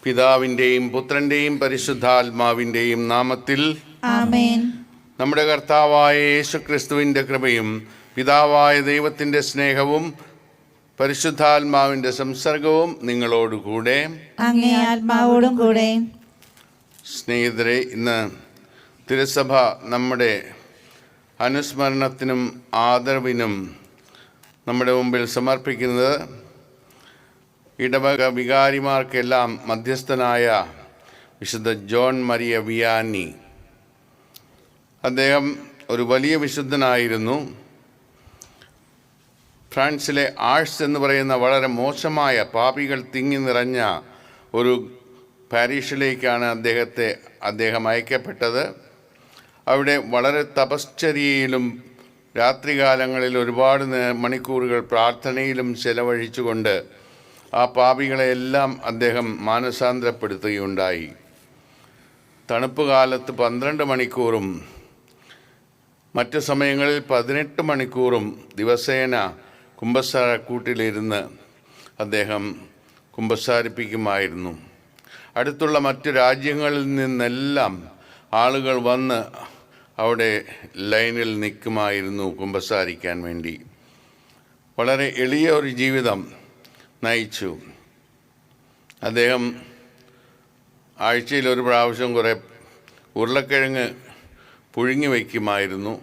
പിതാവിൻ്റെയും പുത്രൻ്റെയും പരിശുദ്ധാത്മാവിൻ്റെയും നാമത്തിൽ ആമേൻ. നമ്മുടെ കർത്താവായ യേശുക്രിസ്തുവിൻ്റെ കൃപയും പിതാവായ ദൈവത്തിൻ്റെ സ്നേഹവും പരിശുദ്ധാത്മാവിൻ്റെ സംസർഗവും നിങ്ങളോടുകൂടെ അങ്ങേ ആത്മാവോടും കൂടെ. സ്നേഹിതരെ, ഇന്ന് തിരുസഭ നമ്മുടെ അനുസ്മരണത്തിനും ആദരവിനും നമ്മുടെ മുമ്പിൽ സമർപ്പിക്കുന്നത് ഇടവക വികാരിമാർക്കെല്ലാം മധ്യസ്ഥനായ വിശുദ്ധ ജോൺ മരിയ വിയാനി. അദ്ദേഹം ഒരു വലിയ വിശുദ്ധനായിരുന്നു. ഫ്രാൻസിലെ ആഴ്സ് എന്ന് പറയുന്ന വളരെ മോശമായ പാപികൾ തിങ്ങി നിറഞ്ഞ ഒരു പാരീഷിലേക്കാണ് അദ്ദേഹം അയക്കപ്പെട്ടത്. അവിടെ വളരെ തപശ്ചര്യയിലും രാത്രികാലങ്ങളിൽ ഒരുപാട് മണിക്കൂറുകൾ പ്രാർത്ഥനയിലും ചെലവഴിച്ചുകൊണ്ട് ആ പാപികളെയെല്ലാം അദ്ദേഹം മാനസാന്തരപ്പെടുത്തുകയുണ്ടായി. തണുപ്പ് കാലത്ത് 12 മണിക്കൂറും മറ്റു സമയങ്ങളിൽ 18 മണിക്കൂറും ദിവസേന കുമ്പസാരക്കൂട്ടിലിരുന്ന് അദ്ദേഹം കുമ്പസാരിപ്പിക്കുമായിരുന്നു. അടുത്തുള്ള മറ്റു രാജ്യങ്ങളിൽ നിന്നെല്ലാം ആളുകൾ വന്ന് അവിടെ ലൈനിൽ നിൽക്കുമായിരുന്നു കുമ്പസാരിക്കാൻ വേണ്ടി. വളരെ എളിയ ഒരു ജീവിതം നയിച്ചു. അദ്ദേഹം ആഴ്ചയിൽ ഒരു പ്രാവശ്യം കുറേ ഉരുളക്കിഴങ്ങ് പുഴുങ്ങി വയ്ക്കുമായിരുന്നു.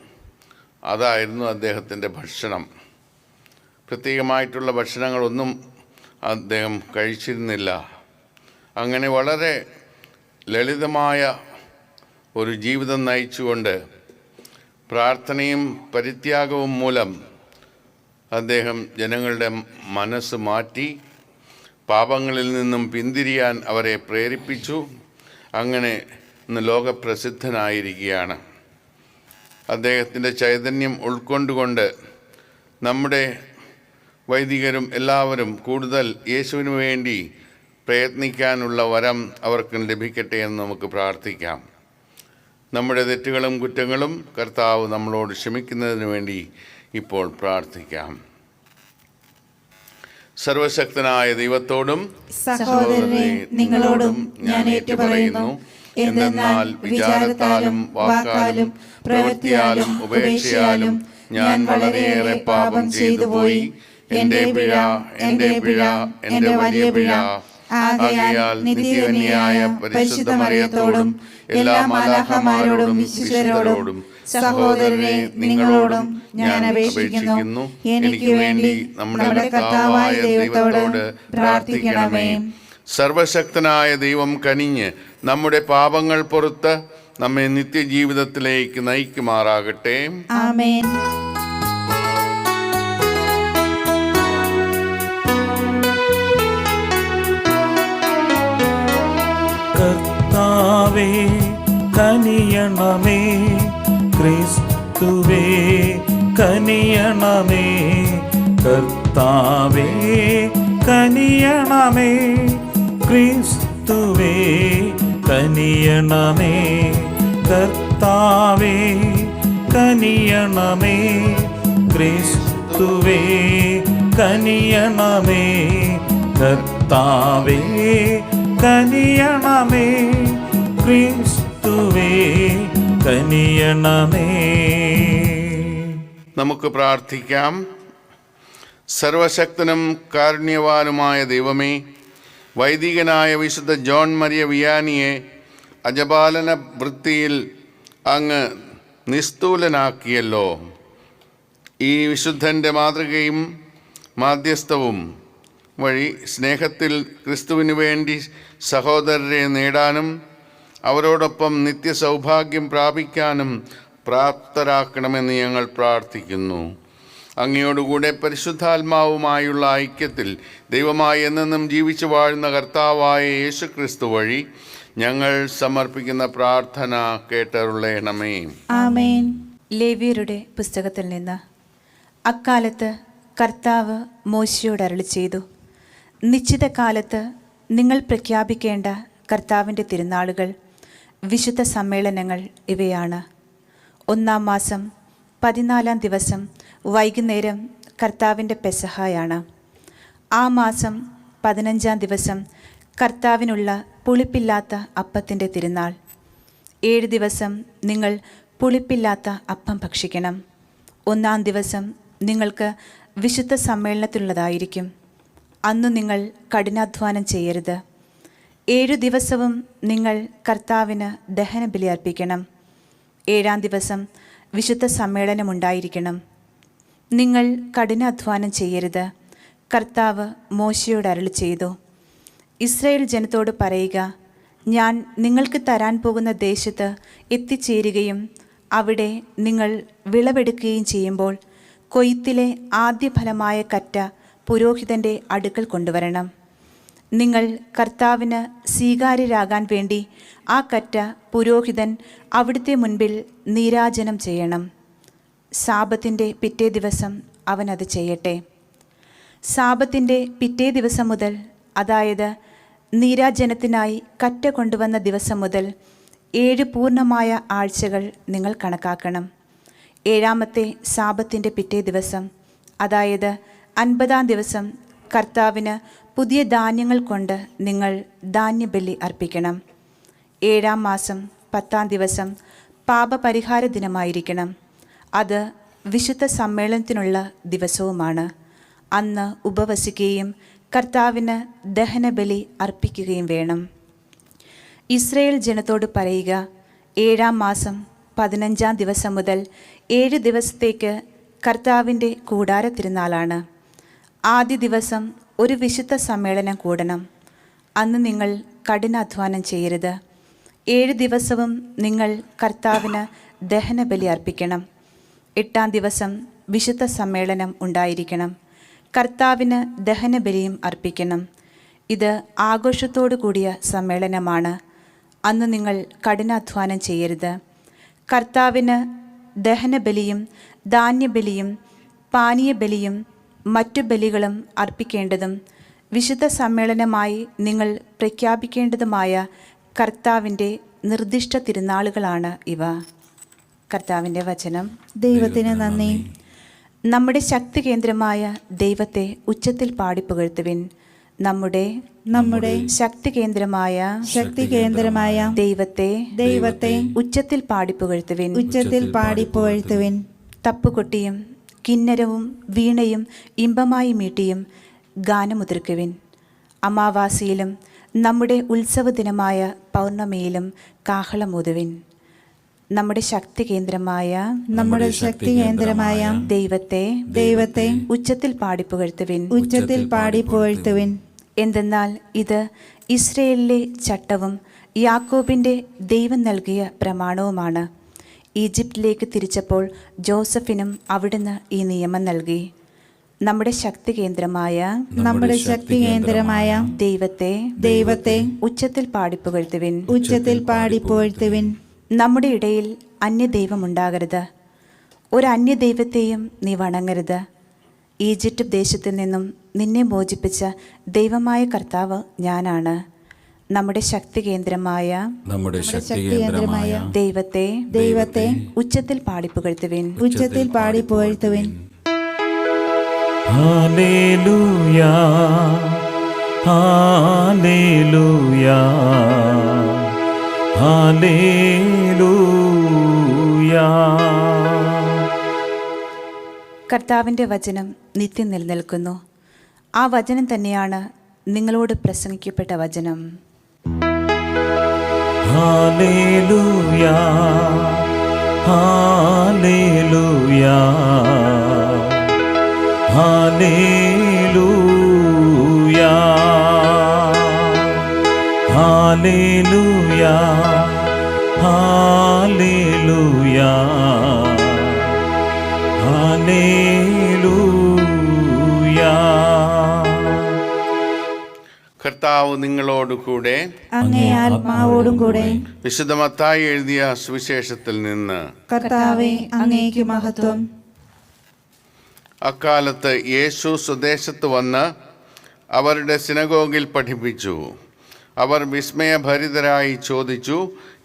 അതായിരുന്നു അദ്ദേഹത്തിൻ്റെ ഭക്ഷണം. പ്രത്യേകമായിട്ടുള്ള ഭക്ഷണങ്ങളൊന്നും അദ്ദേഹം കഴിച്ചിരുന്നില്ല. അങ്ങനെ വളരെ ലളിതമായ ഒരു ജീവിതം നയിച്ചുകൊണ്ട് പ്രാർത്ഥനയും പരിത്യാഗവും മൂലം അദ്ദേഹം ജനങ്ങളുടെ മനസ്സ് മാറ്റി പാപങ്ങളിൽ നിന്നും പിന്തിരിയാൻ അവരെ പ്രേരിപ്പിച്ചു. അങ്ങനെ ഇന്ന് ലോകപ്രസിദ്ധനായിരിക്കുകയാണ്. അദ്ദേഹത്തിൻ്റെ ചൈതന്യം ഉൾക്കൊണ്ടുകൊണ്ട് നമ്മുടെ വൈദികരും എല്ലാവരും കൂടുതൽ യേശുവിന് വേണ്ടി പ്രയത്നിക്കാനുള്ള വരം അവർക്ക് ലഭിക്കട്ടെ എന്ന് നമുക്ക് പ്രാർത്ഥിക്കാം. നമ്മുടെ തെറ്റുകളും കുറ്റങ്ങളും കർത്താവ് നമ്മളോട് ക്ഷമിക്കുന്നതിന് വേണ്ടി ഇപ്പോൾ പ്രാർത്ഥിക്കാം. സർവശക്തനായ ദൈവത്തോടും സഹോദരരെ നിങ്ങളോടും ഞാൻ ഏറ്റുപറയുന്നു. എന്തെന്നാൽ വിചാരത്താലും വാക്കാലും പ്രവൃത്തിയാലും ഉപേക്ഷയാലും ഞാൻ വളരെയേറെ പാപം ചെയ്തു പോയി. എൻ്റെ പിഴ, എൻ്റെ പിഴ, എൻ്റെ വലിയ പിഴ. ആകയാൽ നിത്യകന്യയായ പരിശുദ്ധ മറിയത്തോടും എല്ലാ മാലാഖമാരോടും വിശുദ്ധരോടും സഹോദരരെ നിങ്ങളോടും ഞാൻ അപേക്ഷിക്കുന്നു, എനിക്ക് വേണ്ടി നമ്മുടെ കർത്താവായ ദൈവത്തോട് പ്രാർത്ഥിക്കണമേ. സർവശക്തനായ ദൈവം കനിഞ്ഞ് നമ്മുടെ പാപങ്ങൾ പുറത്ത് നമ്മെ നിത്യജീവിതത്തിലേക്ക് നയിക്കുമാറാകട്ടെ. ആമേൻ. കർത്താവേ കനിയണമേ, ക്രിസ്തുവേ കനിയണമേ. കർത്താവേ കനിയണമേ, ക്രിസ്തുവേ കനിയണമേ. കർത്താവേ കനിയണമേ, ക്രിസ്തുവേ കനിയണമേ. കർത്താവേ കനിയണമേ, ക്രിസ്തുവേ കനിയണമേ. നമുക്ക് പ്രാർത്ഥിക്കാം. സർവശക്തനും കാരുണ്യവാനുമായ ദൈവമേ, വൈദികനായ വിശുദ്ധ ജോൺ മരിയ വിയാനിയെ അജപാലന വൃത്തിയിൽ അങ്ങ് നിസ്തൂലനാക്കിയല്ലോ. ഈ വിശുദ്ധൻ്റെ മാതൃകയും മാധ്യസ്ഥവും വഴി സ്നേഹത്തിൽ ക്രിസ്തുവിന് വേണ്ടി സഹോദരരെ നേടാനും അവരോടൊപ്പം നിത്യസൗഭാഗ്യം പ്രാപിക്കാനും പ്രാപ്തരാക്കണമെന്ന് ഞങ്ങൾ പ്രാർത്ഥിക്കുന്നു. അങ്ങയോടുകൂടെ പരിശുദ്ധാത്മാവുമായുള്ള ഐക്യത്തിൽ ദൈവമായി എന്നെന്നും ജീവിച്ചു വാഴുന്ന കർത്താവായ യേശുക്രിസ്തു വഴി ഞങ്ങൾ സമർപ്പിക്കുന്ന പ്രാർത്ഥന കേട്ടരുളേണമേ. ആമേൻ. ലേവ്യരുടെ പുസ്തകത്തിൽ നിന്ന്. അക്കാലത്ത് കർത്താവ് മോശയോട് അരുളി ചെയ്തു, നിശ്ചിത കാലത്ത് നിങ്ങൾ പ്രഖ്യാപിക്കേണ്ട കർത്താവിൻ്റെ തിരുനാളുകൾ, വിശുദ്ധ സമ്മേളനങ്ങൾ ഇവയാണ്. 1-ാം മാസം 14-ാം ദിവസം വൈകുന്നേരം കർത്താവിൻ്റെ പെസഹായാണ്. ആ മാസം 15-ാം ദിവസം കർത്താവിനുള്ള പുളിപ്പില്ലാത്ത അപ്പത്തിൻ്റെ തിരുനാൾ. 7 ദിവസം നിങ്ങൾ പുളിപ്പില്ലാത്ത അപ്പം ഭക്ഷിക്കണം. 1-ാം ദിവസം നിങ്ങൾക്ക് വിശുദ്ധ സമ്മേളനത്തിലുള്ളതായിരിക്കും. അന്നു നിങ്ങൾ കഠിനാധ്വാനം ചെയ്യരുത്. 7 ദിവസവും നിങ്ങൾ കർത്താവിന് ദഹനബലി അർപ്പിക്കണം. 7-ാം ദിവസം വിശുദ്ധ സമ്മേളനമുണ്ടായിരിക്കണം. നിങ്ങൾ കഠിനാധ്വാനം ചെയ്യരുത്. കർത്താവ് മോശയോട് അരുളിച്ചെയ്തു, ഇസ്രായേൽ ജനത്തോട് പറയുക, ഞാൻ നിങ്ങൾക്ക് തരാൻ പോകുന്ന ദേശത്ത് എത്തിച്ചേരുകയും അവിടെ നിങ്ങൾ വിളവെടുക്കുകയും ചെയ്യുമ്പോൾ കൊയ്ത്തിലെ ആദ്യ ഫലമായ കറ്റ പുരോഹിതൻ്റെ അടുക്കൽ കൊണ്ടുവരണം. നിങ്ങൾ കർത്താവിന് സ്വീകാര്യരാകാൻ വേണ്ടി ആ കറ്റ പുരോഹിതൻ അവിടുത്തെ മുൻപിൽ നീരാജനം ചെയ്യണം. സാബത്തിൻ്റെ പിറ്റേ ദിവസം അവൻ അത് ചെയ്യട്ടെ. സാബത്തിൻ്റെ പിറ്റേ ദിവസം മുതൽ, അതായത് നീരാജനത്തിനായി കറ്റ കൊണ്ടുവന്ന ദിവസം മുതൽ 7 പൂർണ്ണമായ ആഴ്ചകൾ നിങ്ങൾ കണക്കാക്കണം. 7-ാമത്തെ സാബത്തിൻ്റെ പിറ്റേ ദിവസം, അതായത് 50-ാം ദിവസം, കർത്താവിന് പുതിയ ധാന്യങ്ങൾ കൊണ്ട് നിങ്ങൾ ധാന്യബലി അർപ്പിക്കണം. 7-ാം മാസം 10-ാം ദിവസം പാപപരിഹാര ദിനമായിരിക്കണം. അത് വിശുദ്ധ സമ്മേളനത്തിനുള്ള ദിവസവുമാണ്. അന്ന് ഉപവസിക്കുകയും കർത്താവിന് ദഹനബലി അർപ്പിക്കുകയും വേണം. ഇസ്രായേൽ ജനത്തോട് പറയുക, 7-ാം മാസം 15-ാം ദിവസം മുതൽ 7 ദിവസത്തേക്ക് കർത്താവിൻ്റെ കൂടാര തിരുനാളാണ്. ആദ്യ ദിവസം ഒരു വിശുദ്ധ സമ്മേളനം കൂടണം. അന്ന് നിങ്ങൾ കഠിനാധ്വാനം ചെയ്യരുത്. 7 ദിവസവും നിങ്ങൾ കർത്താവിന് ദഹനബലി അർപ്പിക്കണം. 8-ാം ദിവസം വിശുദ്ധ സമ്മേളനം ഉണ്ടായിരിക്കണം. കർത്താവിന് ദഹനബലിയും അർപ്പിക്കണം. ഇത് ആഘോഷത്തോടു കൂടിയ സമ്മേളനമാണ്. അന്ന് നിങ്ങൾ കഠിനാധ്വാനം ചെയ്യരുത്. കർത്താവിന് ദഹനബലിയും ധാന്യബലിയും പാനീയബലിയും മറ്റു ബലികളും അർപ്പിക്കേണ്ടതും വിശുദ്ധ സമ്മേളനമായി നിങ്ങൾ പ്രഖ്യാപിക്കേണ്ടതുമായ കർത്താവിൻ്റെ നിർദ്ദിഷ്ട തിരുനാളുകളാണ് ഇവ. കർത്താവിൻ്റെ വചനം. ദൈവത്തിന് നന്ദി. നമ്മുടെ ശക്തി കേന്ദ്രമായ ദൈവത്തെ ഉച്ചത്തിൽ പാടിപ്പുകഴ്ത്തുവിൻ. നമ്മുടെ ശക്തി കേന്ദ്രമായ ദൈവത്തെ ഉച്ചത്തിൽ പാടിപ്പുകഴ്ത്തുവിൻ. തപ്പുകൊട്ടിയും കിന്നരവും വീണയും ഇമ്പമായി മീട്ടിയും ഗാനമുതിർക്കുവിൻ. അമാവാസിയിലും നമ്മുടെ ഉത്സവ ദിനമായ പൗർണമിയിലും കാഹളമൂതുവിൻ. നമ്മുടെ ശക്തി കേന്ദ്രമായ ദൈവത്തെ ഉച്ചത്തിൽ പാടിപ്പുകഴ്ത്തുവിൻ. എന്തെന്നാൽ ഇത് ഇസ്രയേലിലെ ചട്ടവും യാക്കോബിൻ്റെ ദൈവം നൽകിയ പ്രമാണവുമാണ്. ഈജിപ്തിലേക്ക് തിരിച്ചപ്പോൾ ജോസഫിനും അവിടുന്ന് ഈ നിയമം നൽകി. നമ്മുടെ ശക്തി കേന്ദ്രമായ ദൈവത്തെ ഉച്ചത്തിൽ പാടിപ്പുകഴ്ത്തുവിൻ. നമ്മുടെ ഇടയിൽ അന്യദൈവമുണ്ടാകരുത്. ഒരു അന്യദൈവത്തെയും നീ വണങ്ങരുത്. ഈജിപ്റ്റ് ദേശത്തു നിന്നും നിന്നെ മോചിപ്പിച്ച ദൈവമായ കർത്താവ് ഞാനാണ്. നമ്മുടെ ശക്തി കേന്ദ്രമായ ദൈവത്തെ ഉച്ചത്തിൽ പാടിപ്പുകഴ്ത്തുവിൻ. ഹല്ലേലൂയാ, ഹല്ലേലൂയാ, ഹല്ലേലൂയാ. കർത്താവിൻ്റെ വചനം നിത്യം നിലനിൽക്കുന്നു. ആ വചനം തന്നെയാണ് നിങ്ങളോട് പ്രസംഗിക്കപ്പെട്ട വചനം. ഹല്ലേലൂയാ, ഹല്ലേലൂയാ, ഹല്ലേലൂയാ, ഹല്ലേലൂയാ, ഹല്ലേലൂയാ, ഹല്ലേലൂയാ. കർത്താവ് നിങ്ങളോടുകൂടെ, അങ്ങേ ആത്മാവോടും കൂടെ. വിശുദ്ധ മത്തായി എഴുതിയ സുവിശേഷത്തിൽ നിന്ന്. കർത്താവേ, അങ്ങേക്ക് മഹത്വം. അക്കാലത്ത് യേശു സ്വദേശത്ത് വന്ന് അവരുടെ സിനഗോഗിൽ പഠിപ്പിച്ചു. അവർ വിസ്മയഭരിതരായി ചോദിച്ചു,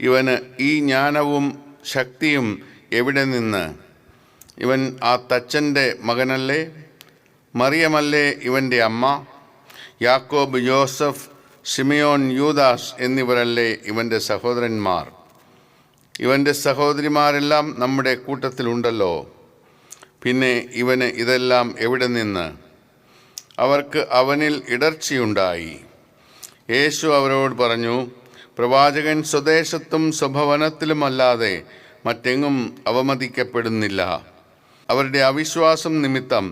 ഇവന് ഈ ജ്ഞാനവും ശക്തിയും എവിടെ നിന്ന്? ഇവൻ ആ തച്ചൻ്റെ മകനല്ലേ? മറിയമല്ലേ ഇവൻ്റെ അമ്മ? യാക്കോബ്, യോസഫ്, ശിമയോൻ, യൂദാസ് എന്നിവരല്ലേ ഇവൻ്റെ സഹോദരന്മാർ? ഇവൻ്റെ സഹോദരിമാരെല്ലാം നമ്മുടെ കൂട്ടത്തിലുണ്ടല്ലോ. പിന്നെ ഇവന് ഇതെല്ലാം എവിടെ നിന്ന്? അവർക്ക് അവനിൽ ഇടർച്ചയുണ്ടായി. യേശു അവരോട് പറഞ്ഞു, പ്രവാചകൻ സ്വദേശത്തും സ്വഭവനത്തിലുമല്ലാതെ മറ്റെങ്ങും അവമതിക്കപ്പെടുന്നില്ല. അവരുടെ അവിശ്വാസം നിമിത്തം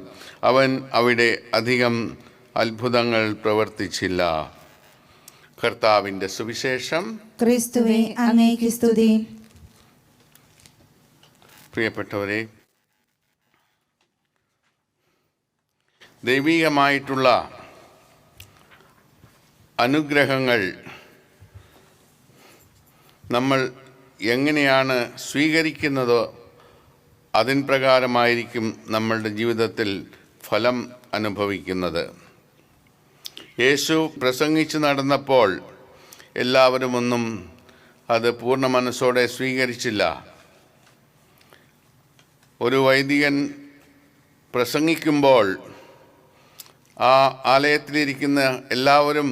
അവൻ അവിടെ അധികം അത്ഭുതങ്ങൾ പ്രവർത്തിച്ചില്ല. കർത്താവിൻ്റെ സുവിശേഷം. ക്രിസ്തുവേ, അങ്ങേക്ക് സ്തുതി. പ്രിയപ്പെട്ടവരെ, ദൈവികമായിട്ടുള്ള അനുഗ്രഹങ്ങൾ നമ്മൾ എങ്ങനെയാണ് സ്വീകരിക്കുന്നതോ അതിൻ പ്രകാരമായിരിക്കും നമ്മളുടെ ജീവിതത്തിൽ ഫലം അനുഭവിക്കുന്നത്. യേശു പ്രസംഗിച്ച് നടന്നപ്പോൾ എല്ലാവരും ഒന്നും അത് പൂർണ്ണ മനസ്സോടെ സ്വീകരിച്ചില്ല. ഒരു വൈദികൻ പ്രസംഗിക്കുമ്പോൾ ആ ആലയത്തിലിരിക്കുന്ന എല്ലാവരും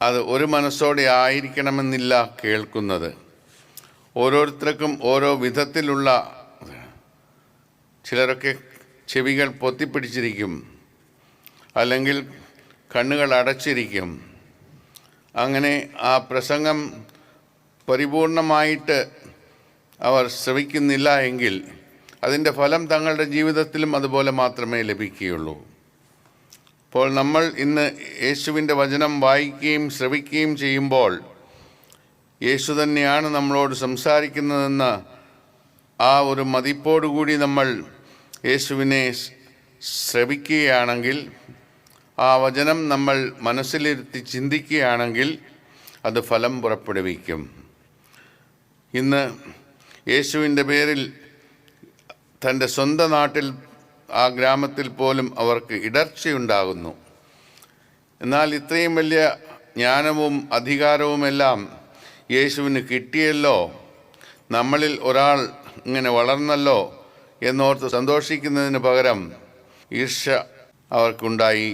അത് ഒരു മനസ്സോടെ ആയിരിക്കണമെന്നില്ല കേൾക്കുന്നത്. ഓരോരുത്തർക്കും ഓരോ വിധത്തിലുള്ള, ചിലരൊക്കെ ചെവികൾ പൊത്തിപ്പിടിച്ചിരിക്കും, അല്ലെങ്കിൽ കണ്ണുകൾ അടച്ചിരിക്കും. അങ്ങനെ ആ പ്രസംഗം പരിപൂർണമായിട്ട് അവർ ശ്രവിക്കുന്നില്ല എങ്കിൽ അതിൻ്റെ ഫലം തങ്ങളുടെ ജീവിതത്തിലും അതുപോലെ മാത്രമേ ലഭിക്കുകയുള്ളൂ. അപ്പോൾ നമ്മൾ ഇന്ന് യേശുവിൻ്റെ വചനം വായിക്കുകയും ശ്രവിക്കുകയും ചെയ്യുമ്പോൾ യേശു തന്നെയാണ് നമ്മളോട് സംസാരിക്കുന്നതെന്ന ആ ഒരു മതിപ്പോടുകൂടി നമ്മൾ യേശുവിനെ ശ്രവിക്കുകയാണെങ്കിൽ, ആ വചനം നമ്മൾ മനസ്സിലിരുത്തി ചിന്തിക്കുകയാണെങ്കിൽ അത് ഫലം പുറപ്പെടുവിക്കും. ഇന്ന് യേശുവിൻ്റെ പേരിൽ തൻ്റെ സ്വന്തം നാട്ടിൽ, ആ ഗ്രാമത്തിൽ പോലും അവർക്ക് ഇടർച്ചയുണ്ടാകുന്നു. എന്നാൽ ഇത്രയും വലിയ ജ്ഞാനവും അധികാരവുമെല്ലാം യേശുവിന് കിട്ടിയല്ലോ, നമ്മളിൽ ഒരാൾ ഇങ്ങനെ വളർന്നല്ലോ എന്നോർത്ത് സന്തോഷിക്കുന്നതിന് പകരം ഈർഷ്യ അവർക്കുണ്ടായി.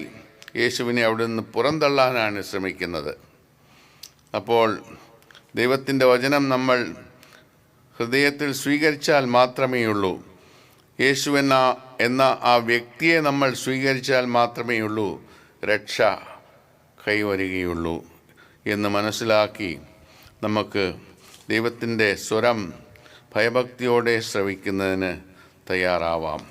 യേശുവിനെ അവിടെ നിന്ന് പുറന്തള്ളാനാണ് ശ്രമിക്കുന്നത്. അപ്പോൾ ദൈവത്തിൻ്റെ വചനം നമ്മൾ ഹൃദയത്തിൽ സ്വീകരിച്ചാൽ മാത്രമേ ഉള്ളൂ, യേശു എന്ന ആ വ്യക്തിയെ നമ്മൾ സ്വീകരിച്ചാൽ മാത്രമേ ഉള്ളൂ രക്ഷ കൈവരികയുള്ളൂ എന്ന് മനസ്സിലാക്കി നമുക്ക് ദൈവത്തിൻ്റെ സ്വരം ഭയഭക്തിയോടെ ശ്രവിക്കുന്നതിന് തയ്യാറാവാം.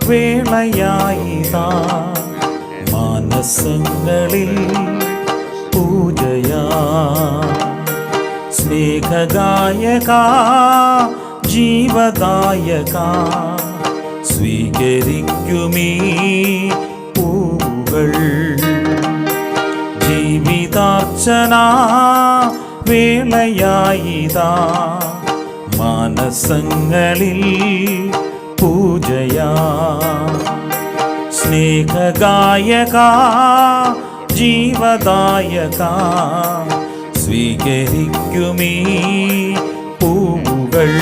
വേളയായിതാ മാനസങ്ങളിൽ പൂജയാ. സ്നേഹഗായക ജീവദായക സ്വീകരിക്കുമീ പൂവുകൾ. ജീവിതാർച്ചന വേളയായിതാ മാനസങ്ങളിൽ പൂജയാ. സ്നേഹഗായക ജീവദായക സ്വീകരിക്കുമീ പൂവുകൾ.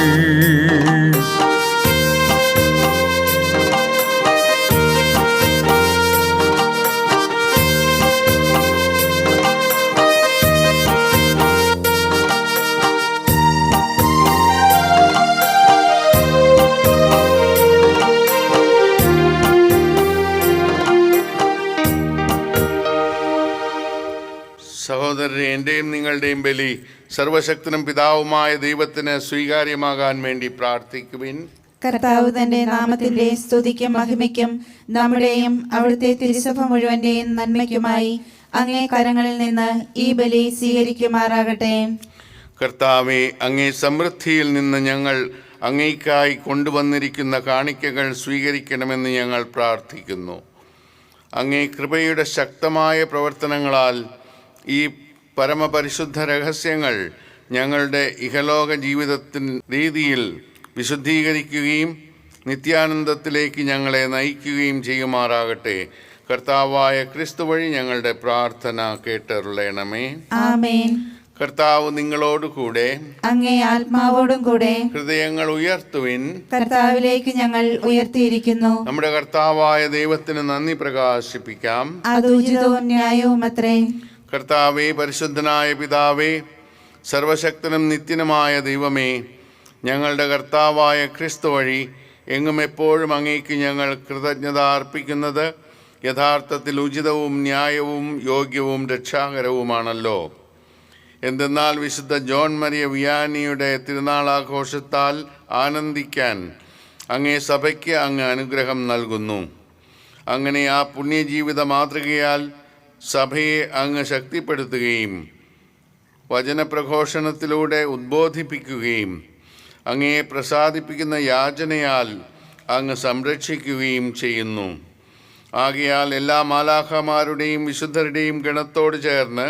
സഹോദരരെ, എൻ്റെയും നിങ്ങളുടെയും ബലി സർവശക്തനും പിതാവുമായ ദൈവത്തിന് സ്വീകാര്യമാകാൻ വേണ്ടി പ്രാർത്ഥിക്കുവിൻ. കർത്താവ് തന്റെ നാമത്തിന്റെ സ്തുതിക്കും മഹിമയ്ക്കും നമ്മുടെയും അവിടുത്തെ തിരുസഭ മുഴുവന്റെയും നന്മയ്ക്കുമായി അങ്ങേ കരങ്ങളിൽ നിന്ന് ഈ ബലി സ്വീകരിക്കുമാറാകട്ടെ. കർത്താവെ, അങ്ങേ സമൃദ്ധിയിൽ നിന്ന് ഞങ്ങൾ അങ്ങേയ്ക്കായി കൊണ്ടുവന്നിരിക്കുന്ന കാണിക്കകൾ സ്വീകരിക്കണമെന്ന് ഞങ്ങൾ പ്രാർത്ഥിക്കുന്നു. അങ്ങേ കൃപയുടെ ശക്തമായ പ്രവർത്തനങ്ങളാൽ ഈ പരമപരിശുദ്ധ രഹസ്യങ്ങൾ ഞങ്ങളുടെ ഇഹലോക ജീവിതത്തിൻ രീതിയിൽ വിശുദ്ധീകരിക്കുകയും നിത്യാനന്ദത്തിലേക്ക് ഞങ്ങളെ നയിക്കുകയും ചെയ്യുമാറാകട്ടെ. കർത്താവായ ക്രിസ്തു വഴി ഞങ്ങളുടെ പ്രാർത്ഥന കേട്ടരുളണമേ. ആമേൻ. കർത്താവ് നിങ്ങളോടുകൂടെ, അങ്ങേ ആത്മാവോടും കൂടെ. ഹൃദയങ്ങൾ ഉയർത്തുവിൻ. കർത്താവിലേക്ക് ഞങ്ങൾ ഉയർത്തിയിരിക്കുന്നു. നമ്മുടെ കർത്താവായ ദൈവത്തിന് നന്ദി പ്രകാശിപ്പിക്കാം. അത് ഉചിതവും ന്യായവും അത്രേ. കർത്താവേ, പരിശുദ്ധനായ പിതാവേ, സർവശക്തനും നിത്യനുമായ ദൈവമേ, ഞങ്ങളുടെ കർത്താവായ ക്രിസ്തു വഴി എങ്ങും എപ്പോഴും അങ്ങേക്ക് ഞങ്ങൾ കൃതജ്ഞത അർപ്പിക്കുന്നത് യഥാർത്ഥത്തിൽ ഉചിതവും ന്യായവും യോഗ്യവും രക്ഷാകരവുമാണല്ലോ. എന്തെന്നാൽ വിശുദ്ധ ജോൺ മരിയ വിയാനിയുടെ തിരുനാളാഘോഷത്താൽ ആനന്ദിക്കാൻ അങ്ങേ സഭയ്ക്ക് അങ്ങ് അനുഗ്രഹം നൽകുന്നു. അങ്ങനെ ആ പുണ്യജീവിത മാതൃകയാൽ സഭയെ അങ്ങ് ശക്തിപ്പെടുത്തുകയും വചനപ്രഘോഷണത്തിലൂടെ ഉദ്ബോധിപ്പിക്കുകയും അങ്ങയെ പ്രസാദിപ്പിക്കുന്ന യാചനയാൽ അങ്ങ് സംരക്ഷിക്കുകയും ചെയ്യുന്നു. ആകയാൽ എല്ലാ മാലാഖമാരുടെയും വിശുദ്ധരുടെയും ഗണത്തോട് ചേർന്ന്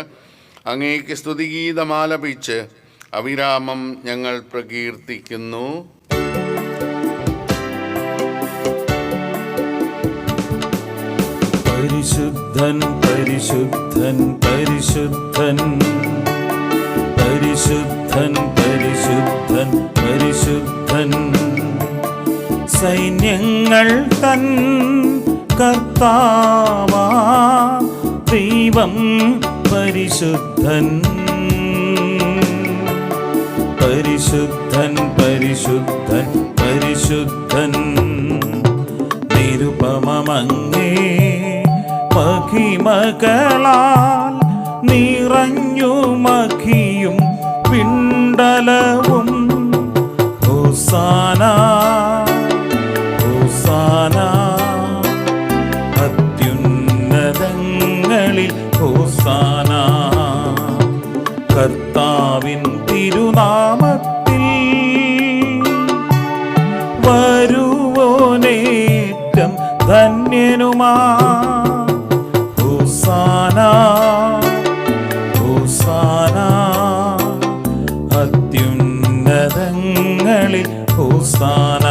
അങ്ങേക്ക് സ്തുതിഗീതമാലപിച്ച് അവിരാമം ഞങ്ങൾ പ്രകീർത്തിക്കുന്നു. പരിശുദ്ധൻ പരിശുദ്ധൻ പരിശുദ്ധൻ പരിശുദ്ധൻ പരിശുദ്ധൻ പരിശുദ്ധൻ സൈന്യങ്ങൾ തൻ കർത്താവാ ദൈവം പരിശുദ്ധൻ പരിശുദ്ധൻ പരിശുദ്ധൻ പരിശുദ്ധൻ നിരുപമമങ്ങേ മഹിമകളാൽ നിറഞ്ഞു മഖിയും പിണ്ടലവും ഹോസാന ഹോസാന അത്യുന്നതങ്ങളിൽ ഹോസാന കർത്താവിൻ തിരുനാമത്തിൽ വരുവോനേറ്റം ധന്യനുമാ ഹോസാന ഹോസാന അത്യുന്നതങ്ങളിൽ ഹോസാന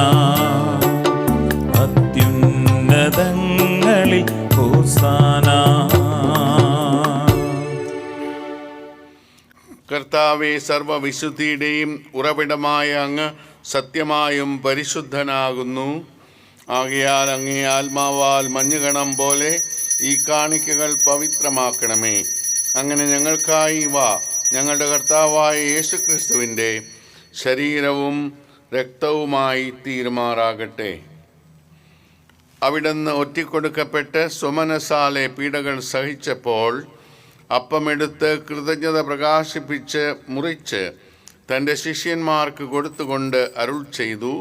അത്യുന്നതങ്ങളിൽ ഹോസാന. കർത്താവെ, സർവവിശുദ്ധിയുടെയും ഉറവിടമായ അങ്ങ് സത്യമായും പരിശുദ്ധനാകുന്നു. ആകയാൽ അങ്ങേ ആത്മാവാൽ മഞ്ഞുകണം പോലെ ഈ കാണിക്കകൾ പവിത്രമാക്കണമേ. അങ്ങനെ ഞങ്ങൾക്കായി ഇവ ഞങ്ങളുടെ കർത്താവായ യേശുക്രിസ്തുവിൻ്റെ ശരീരവും രക്തവുമായി തീരുമാറാകട്ടെ. അവിടുന്ന് ഒറ്റിക്കൊടുക്കപ്പെട്ട് സ്വമനസാലെ പീഡകൾ സഹിച്ചപ്പോൾ അപ്പമെടുത്ത് കൃതജ്ഞത പ്രകാശിപ്പിച്ച് മുറിച്ച് തൻ്റെ ശിഷ്യന്മാർക്ക് കൊടുത്തുകൊണ്ട് അരുൾ ചെയ്തു,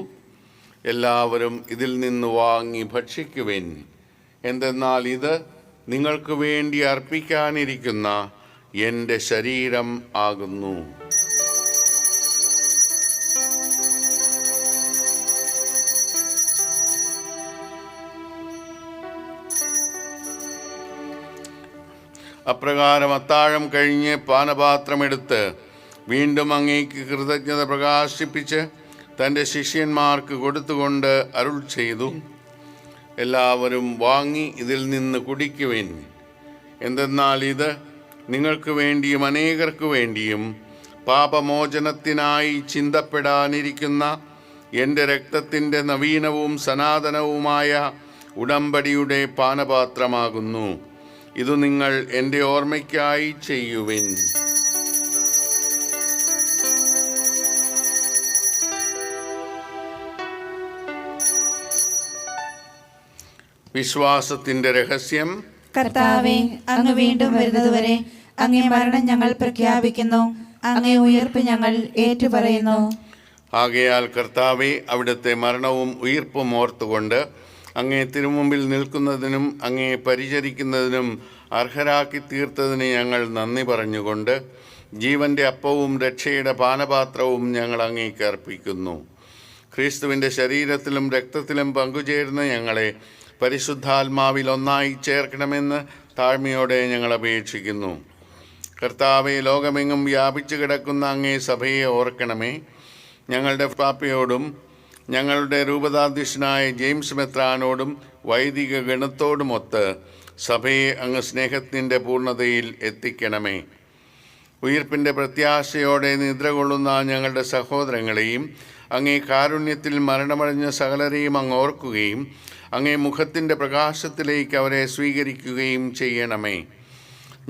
എല്ലാവരും ഇതിൽ നിന്ന് വാങ്ങി ഭക്ഷിക്കുവിൻ. എന്തെന്നാൽ ഇത് നിങ്ങൾക്ക് വേണ്ടി അർപ്പിക്കാനിരിക്കുന്ന എൻ്റെ ശരീരം ആകുന്നു. അപ്രകാരം അത്താഴം കഴിഞ്ഞ് പാനപാത്രമെടുത്ത് വീണ്ടും അങ്ങേക്ക് കൃതജ്ഞത പ്രകാശിപ്പിച്ച് തൻ്റെ ശിഷ്യന്മാർക്ക് കൊടുത്തുകൊണ്ട് അരുൾ ചെയ്തു, എല്ലാവരും വാങ്ങി ഇതിൽ നിന്ന് കുടിക്കുവിൻ. എന്തെന്നാൽ ഇത് നിങ്ങൾക്ക് വേണ്ടിയും അനേകർക്ക് വേണ്ടിയും പാപമോചനത്തിനായി ചിന്തപ്പെടാനിരിക്കുന്ന എൻ്റെ രക്തത്തിൻ്റെ നവീനവും സനാതനവുമായ ഉടമ്പടിയുടെ പാനപാത്രമാകുന്നു. ഇത് നിങ്ങൾ എൻ്റെ ഓർമ്മയ്ക്കായി ചെയ്യുവിൻ. വിശ്വാസത്തിൻ്റെ രഹസ്യം. കർത്താവേ, അങ്ങ് വീണ്ടും വരുന്നതുവരെ അങ്ങേ മരണം ഞങ്ങൾ പ്രഖ്യാപിക്കുന്നു, അങ്ങേ ഉയർപ്പ് ഞങ്ങൾ ഏറ്റുപറയുന്നു. ആകയാൽ കർത്താവെ, അവിടുത്തെ മരണവും ഉയിർപ്പും ഓർത്തുകൊണ്ട് അങ്ങേ തിരുമുമ്പിൽ നിൽക്കുന്നതിനും അങ്ങേ പരിചരിക്കുന്നതിനും അർഹരാക്കി തീർത്തതിന് ഞങ്ങൾ നന്ദി പറഞ്ഞുകൊണ്ട് ജീവൻ്റെ അപ്പവും രക്ഷയുടെ പാനപാത്രവും ഞങ്ങൾ അങ്ങേക്ക് അർപ്പിക്കുന്നു. ക്രിസ്തുവിൻ്റെ ശരീരത്തിലും രക്തത്തിലും പങ്കുചേരുന്ന ഞങ്ങളെ പരിശുദ്ധാത്മാവിൽ ഒന്നായി ചേർക്കണമെന്ന് താഴ്മയോടെ ഞങ്ങൾ അപേക്ഷിക്കുന്നു. കർത്താവെ, ലോകമെങ്ങും വ്യാപിച്ചു കിടക്കുന്ന അങ്ങേ സഭയെ ഓർക്കണമേ. ഞങ്ങളുടെ പാപ്പയോടും ഞങ്ങളുടെ രൂപതാധ്യക്ഷനായ ജെയിംസ് മെത്രാനോടും വൈദിക ഗണത്തോടുമൊത്ത് സഭയെ അങ്ങ് സ്നേഹത്തിൻ്റെ പൂർണ്ണതയിൽ എത്തിക്കണമേ. ഉയിർപ്പിൻ്റെ പ്രത്യാശയോടെ നിദ്ര കൊള്ളുന്ന ഞങ്ങളുടെ സഹോദരങ്ങളെയും അങ്ങേ കാരുണ്യത്തിൽ മരണമടഞ്ഞ സകലരെയും അങ്ങ് ഓർക്കുകയും അങ്ങേ മുഖത്തിൻ്റെ പ്രകാശത്തിലേക്ക് അവരെ സ്വീകരിക്കുകയും ചെയ്യണമേ.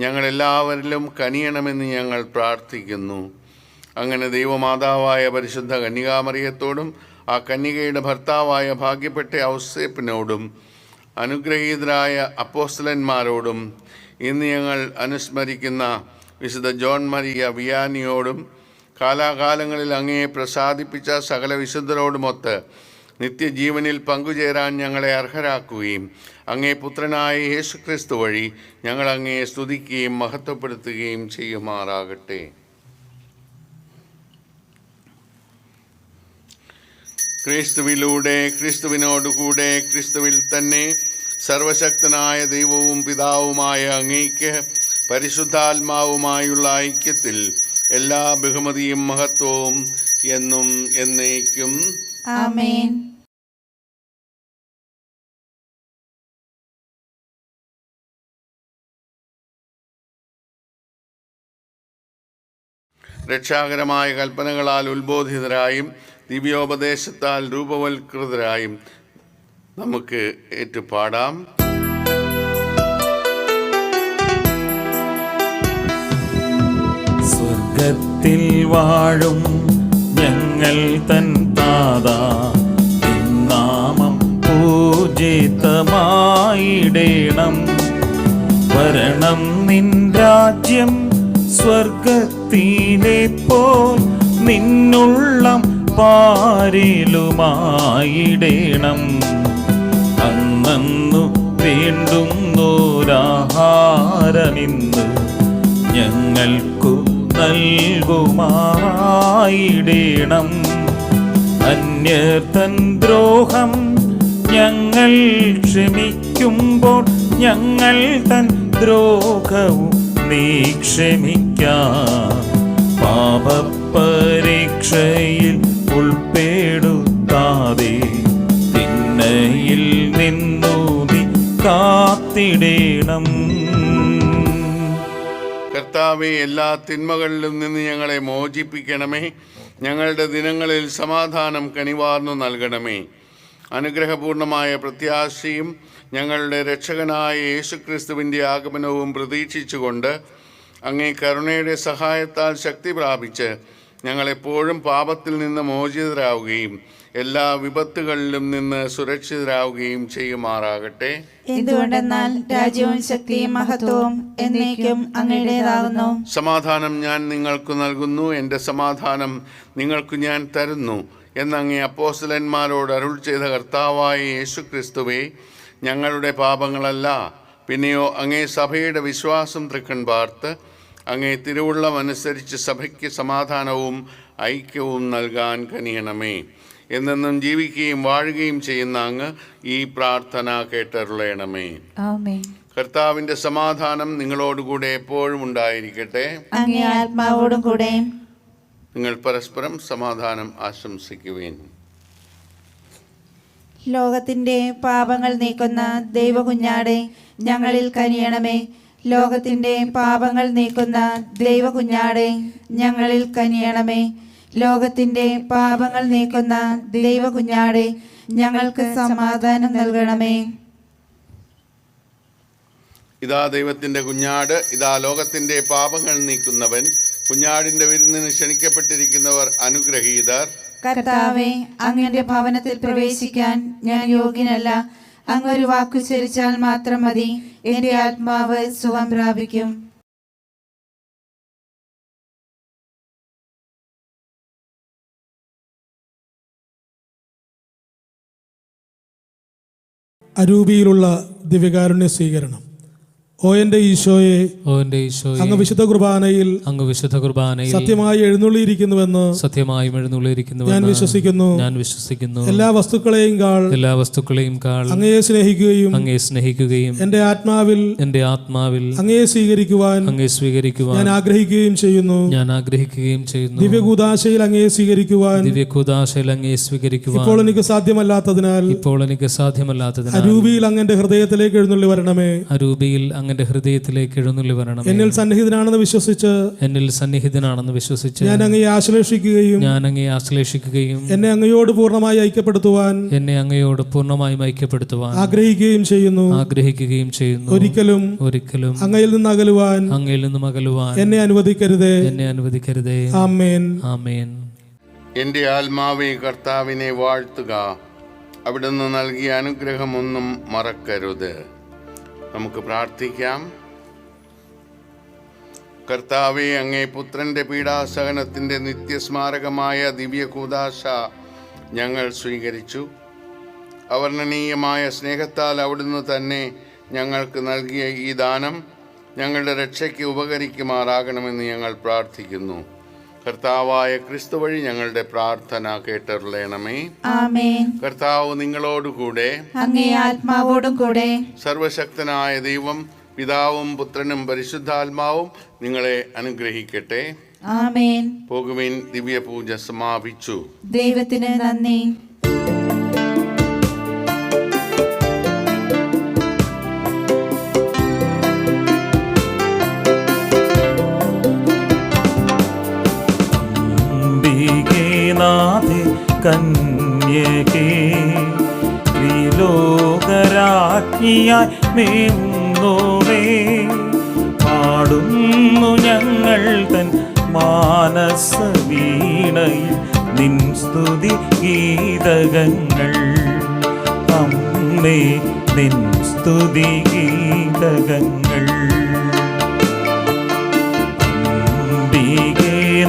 ഞങ്ങളെല്ലാവരിലും കനിയണമെന്ന് ഞങ്ങൾ പ്രാർത്ഥിക്കുന്നു. അങ്ങനെ ദൈവമാതാവായ പരിശുദ്ധ കന്യകാമറിയത്തോടും ആ കന്യകയുടെ ഭർത്താവായ ഭാഗ്യപ്പെട്ട ഔസേപ്പിനോടും അനുഗ്രഹീതരായ അപ്പോസ്തലന്മാരോടും ഇന്ന് ഞങ്ങൾ അനുസ്മരിക്കുന്ന വിശുദ്ധ ജോൺ മരിയ വിയാനിയോടും കാലാകാലങ്ങളിൽ അങ്ങയെ പ്രസാദിപ്പിച്ച സകല വിശുദ്ധരോടുമൊത്ത് നിത്യജീവനിൽ പങ്കുചേരാൻ ഞങ്ങളെ അർഹരാക്കുകയും അങ്ങേ പുത്രനായ യേശുക്രിസ്തു വഴി ഞങ്ങൾ അങ്ങയെ സ്തുതിക്കുകയും മഹത്വപ്പെടുത്തുകയും ചെയ്യുമാറാകട്ടെ. ക്രിസ്തുവിലൂടെ, ക്രിസ്തുവിനോടുകൂടെ, ക്രിസ്തുവിൽ തന്നെ സർവശക്തനായ ദൈവവും പിതാവുമായ അങ്ങേക്ക് പരിശുദ്ധാത്മാവുമായുള്ള ഐക്യത്തിൽ എല്ലാ ബഹുമതിയും മഹത്വവും എന്നും എന്നേക്കും ആമേൻ. രക്ഷാകരമായ കൽപ്പനകളാൽ ഉത്ബോധിതരായും ദിവ്യോപദേശത്താൽ രൂപവൽകൃതരായും നമുക്ക് ഏറ്റുപാടാം. സ്വർഗത്തിൽ വാഴും ഞങ്ങൾ തൻ താതാ, നിൻ നാമം പൂജിതമായിടേണം. വരണം നിൻ രാജ്യം സ്വർഗത്തിലെ പോൽ നിന്നുള്ളം പാരിലുമായിടേണം. അന്നു വേണ്ടുന്നോരാഹാരമിന്ന് ഞങ്ങൾക്കു നൽകുമായിടേണം. അന്യർ തൻ ദ്രോഹം ഞങ്ങൾ ക്ഷമിക്കുമ്പോൾ ഞങ്ങൾ തൻ ദ്രോഹവും നീ ക്ഷമിക്കാം. പാപപരീക്ഷയിൽ ഉൾപ്പെടുത്താതെ തിന്മയിൽ നിന്നു നീ കാത്തിടേണം. കർത്താവെ, എല്ലാ തിന്മകളിലും നിന്ന് ഞങ്ങളെ മോചിപ്പിക്കണമേ. ഞങ്ങളുടെ ദിനങ്ങളിൽ സമാധാനം കനിവാർന്നു നൽകണമേ. അനുഗ്രഹപൂർണമായ പ്രത്യാശയും ഞങ്ങളുടെ രക്ഷകനായ യേശുക്രിസ്തുവിൻ്റെ ആഗമനവും പ്രതീക്ഷിച്ചുകൊണ്ട് അങ്ങേ കരുണയുടെ സഹായത്താൽ ശക്തി പ്രാപിച്ച് ഞങ്ങളെപ്പോഴും പാപത്തിൽ നിന്ന് മോചിതരാവുകയും എല്ലാ വിപത്തുകളിലും നിന്ന് സുരക്ഷിതരാവുകയും ചെയ്യുമാറാകട്ടെ. എന്തുകൊണ്ടെന്നാൽ രാജ്യവും ശക്തിയും മഹത്വവും എന്നേക്കും അങ്ങയുടേതാകുന്നു. സമാധാനം ഞാൻ നിങ്ങൾക്ക് നൽകുന്നു, എൻ്റെ സമാധാനം നിങ്ങൾക്ക് ഞാൻ തരുന്നു എന്നങ്ങേ അപ്പോസ്തലന്മാരോട് അരുൾ ചെയ്ത കർത്താവായ യേശുക്രിസ്തുവേ, ഞങ്ങളുടെ പാപങ്ങളല്ല പിന്നെയോ അങ്ങേ സഭയുടെ വിശ്വാസം തൃക്കൺ പാർത്ത് അങ്ങേ തിരുവുള്ളമനുസരിച്ച് സഭയ്ക്ക് സമാധാനവും ഐക്യവും നൽകാൻ കനിയണമേ. എന്നെന്നും ജീവിക്കുകയും വാഴുകയും ചെയ്യുന്ന അങ്ങ് ഈ പ്രാർത്ഥന കേട്ടരുളയണമേ. ആമേൻ. കർത്താവിൻ്റെ സമാധാനം നിങ്ങളോടുകൂടെ എപ്പോഴും ഉണ്ടായിരിക്കട്ടെ. അങ്ങേ ആത്മാവോടും കൂടെ. നിങ്ങൾ പരസ്പരം സമാധാനം ആശംസിക്കുവേൻ. ലോകത്തിന്റെ പാപങ്ങൾ നീക്കുന്ന ദൈവകുഞ്ഞാടെ ഞങ്ങളിൽ കനിയണമേ. ലോകത്തിന്റെ പാപങ്ങൾ നീക്കുന്ന ദൈവകുഞ്ഞാടെ ഞങ്ങളിൽ കനിയണമേ. ലോകത്തിന്റെ പാപങ്ങൾ നീക്കുന്ന ദൈവകുഞ്ഞാടെ ഞങ്ങൾക്ക് സമാധാനം നൽകണമേ. ഇതാ ദൈവത്തിൻ്റെ കുഞ്ഞാട്, ഇതാ ലോകത്തിൻ്റെ പാപങ്ങൾ നീക്കുന്നവൻ. കുഞ്ഞാടിൻ്റെ വിരുന്നിന് ക്ഷണിക്കപ്പെട്ടിരിക്കുന്നവർ അനുഗ്രഹീതർ. കർത്താവേ, അങ്ങയുടെ ഭവനത്തിൽ പ്രവേശിക്കാൻ ഞാൻ യോഗ്യനല്ല. അങ്ങൊരു വാക്കുച്ചരിച്ചാൽ മാത്രം മതി, എന്റെ ആത്മാവ് സുഖം പ്രാപിക്കും. അരൂപിയിലുള്ള ദിവ്യകാരുണ്യ സ്വീകരണം. ഓ എൻ്റെ ഈശോയെ, അങ്ങ് വിശുദ്ധ കുർബാനയിൽ സത്യമായി എഴുന്നള്ളിയിരിക്കുന്നുവെന്ന് ഞാൻ വിശ്വസിക്കുന്നു. എല്ലാ വസ്തുക്കളെയും കാൾ അങ്ങയെ സ്നേഹിക്കുകയും എൻ്റെ ആത്മാവിൽ അങ്ങയെ സ്വീകരിക്കുവാൻ ഞാൻ ആഗ്രഹിക്കുകയും ചെയ്യുന്നു. ദിവ്യകൂദാശയിൽ അങ്ങയെ സ്വീകരിക്കുവാൻ ഇപ്പോൾ എനിക്ക് സാധ്യമല്ലാത്തതിനാൽ അരൂപിയിൽ അങ്ങന്റെ ഹൃദയത്തിലേക്ക് എഴുന്നള്ളി വരണമേ. എന്നിൽ സന്നിഹിതനാണെന്ന് വിശ്വസിച്ച് ഞാൻ അങ്ങയെ ആശ്ലേഷിക്കുകയും എന്നെ അങ്ങയോട് പൂർണ്ണമായി ഐക്യപ്പെടുത്തുവാൻ ആഗ്രഹിക്കുകയും ചെയ്യുന്നു. ഒരിക്കലും അങ്ങയിൽ നിന്ന് അകലുവാൻ എന്നെ അനുവദിക്കരുതേ. ആമേൻ. എൻ്റെ ആത്മാവേ കർത്താവിനെ വാഴ്ത്തുക, അവിടുന്ന് നൽകിയ അനുഗ്രഹമൊന്നും മറക്കരുത്. നമുക്ക് പ്രാർത്ഥിക്കാം. കർത്താവേ, അങ്ങേ പുത്രന്റെ പീഡാസഹനത്തിന്റെ നിത്യസ്മാരകമായ ദിവ്യകൂദാശ ഞങ്ങൾ സ്വീകരിച്ചു. അവർണ്ണനീയമായ സ്നേഹത്താൽ അവിടുന്ന് തന്നെ ഞങ്ങൾക്ക് നൽകിയ ഈ ദാനം ഞങ്ങളുടെ രക്ഷയ്ക്ക് ഉപകരിക്കുമാറാകണമെന്ന് ഞങ്ങൾ പ്രാർത്ഥിക്കുന്നു. കർത്താവായ ക്രിസ്തു വഴി ഞങ്ങളുടെ പ്രാർത്ഥന കേട്ടരുളണമേ. ആമേൻ. കർത്താവ് നിങ്ങളോടുകൂടെ, അങ്ങേ ആത്മാവോടും കൂടെ. സർവശക്തനായ ദൈവം പിതാവും പുത്രനും പരിശുദ്ധാത്മാവും നിങ്ങളെ അനുഗ്രഹിക്കട്ടെ. ആമേൻ. പോകുവിൻ, ദിവ്യപൂജ സമാപിച്ചു. ദൈവത്തിന് നന്ദി. നാഥേ കന്യകേ, ത്രിലോകരാജ്ഞിയായി മേവുന്നോളേ, പാടുന്നു ഞങ്ങൾ തൻ മാനസവീണയിൽ നിൻ സ്തുതി ഗീതകങ്ങൾ. അമ്മേ, നിൻ സ്തുതി ഗീതകങ്ങൾ.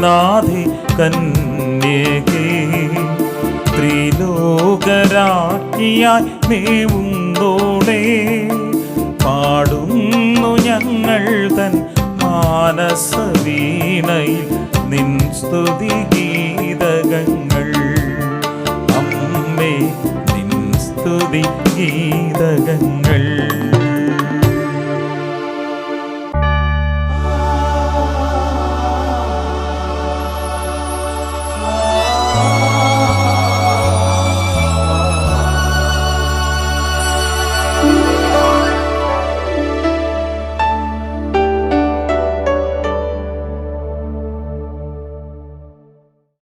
നാഥേ കന്യകേ, ത്രിലോകരാജ്ഞിയായി മേവുന്നോളേ, പാടുന്നു ഞങ്ങൾ തൻ മാനസവീണയിൽ നിൻ സ്തുതി ഗീതകങ്ങൾ. അമ്മേ, നിൻ സ്തുതി ഗീതകങ്ങൾ.